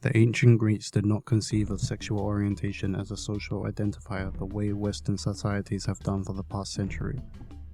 The ancient Greeks did not conceive of sexual orientation as a social identifier the way Western societies have done for the past century.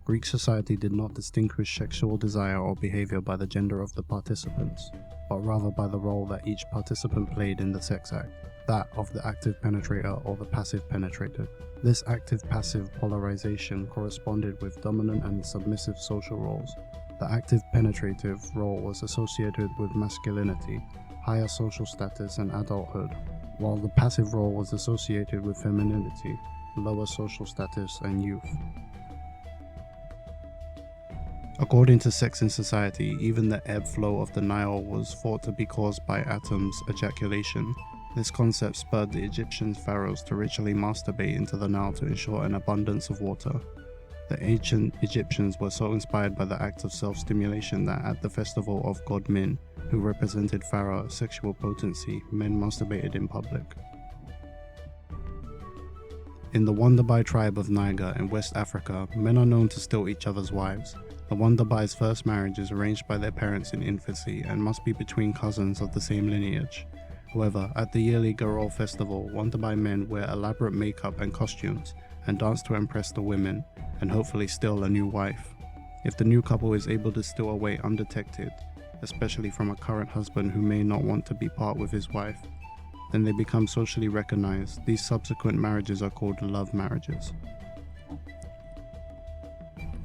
Greek society did not distinguish sexual desire or behavior by the gender of the participants, but rather by the role that each participant played in the sex act, that of the active penetrator or the passive penetrated. This active-passive polarization corresponded with dominant and submissive social roles. The active penetrative role was associated with masculinity, higher social status and adulthood, while the passive role was associated with femininity, lower social status and youth. According to Sex in Society, even the ebb flow of the Nile was thought to be caused by Atum's ejaculation. This concept spurred the Egyptian pharaohs to ritually masturbate into the Nile to ensure an abundance of water. The ancient Egyptians were so inspired by the act of self-stimulation that at the festival of god Min, who represented pharaoh sexual potency, men masturbated in public. In the Wandabai tribe of Niger in West Africa, men are known to steal each other's wives. The Wandabai's first marriage is arranged by their parents in infancy and must be between cousins of the same lineage. However, at the yearly Garol festival, Wandabai men wear elaborate makeup and costumes and dance to impress the women and hopefully steal a new wife. If the new couple is able to steal away undetected, especially from a current husband who may not want to be part with his wife, then they become socially recognized. These subsequent marriages are called love marriages.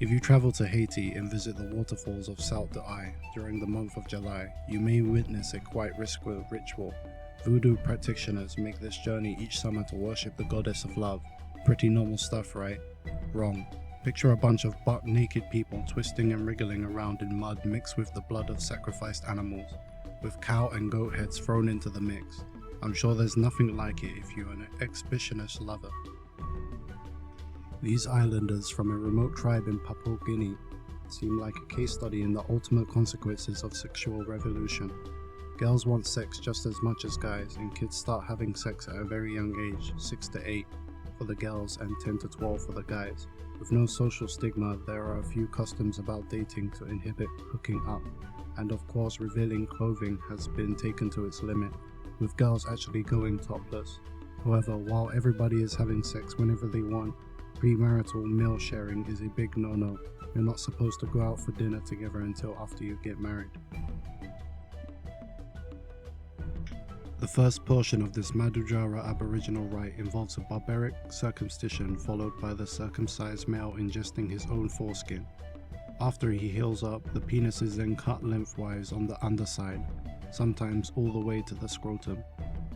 If you travel to Haiti and visit the waterfalls of Sault d'Oeil during the month of July, you may witness a quite risky ritual. Voodoo practitioners make this journey each summer to worship the goddess of love. Pretty normal stuff, right? Wrong. Picture a bunch of butt-naked people twisting and wriggling around in mud mixed with the blood of sacrificed animals, with cow and goat heads thrown into the mix. I'm sure there's nothing like it if you're an exhibitionist lover. These islanders from a remote tribe in Papua New Guinea seem like a case study in the ultimate consequences of sexual revolution. Girls want sex just as much as guys, and kids start having sex at a very young age, 6 to 8 for the girls and 10 to 12 for the guys. With no social stigma, there are a few customs about dating to inhibit hooking up, and of course revealing clothing has been taken to its limit, with girls actually going topless. However, while everybody is having sex whenever they want, premarital meal sharing is a big no-no. You're not supposed to go out for dinner together until after you get married. The first portion of this Madujara Aboriginal rite involves a barbaric circumcision followed by the circumcised male ingesting his own foreskin. After he heals up, the penis is then cut lengthwise on the underside, sometimes all the way to the scrotum.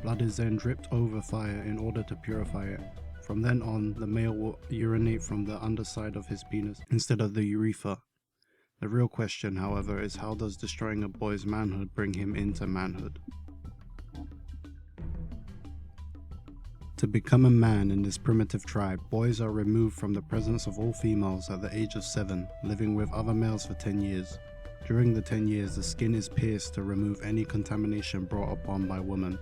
Blood is then dripped over fire in order to purify it. From then on, the male will urinate from the underside of his penis instead of the urethra. The real question, however, is how does destroying a boy's manhood bring him into manhood? To become a man in this primitive tribe, boys are removed from the presence of all females at the age of 7, living with other males for 10 years. During the 10 years, the skin is pierced to remove any contamination brought upon by women.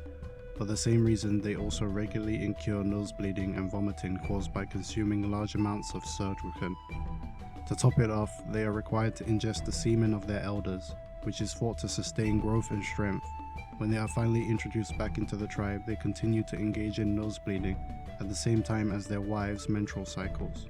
For the same reason, they also regularly incur nosebleeding and vomiting caused by consuming large amounts of surgery. To top it off, they are required to ingest the semen of their elders, which is thought to sustain growth and strength. When they are finally introduced back into the tribe, they continue to engage in nosebleeding at the same time as their wives' menstrual cycles.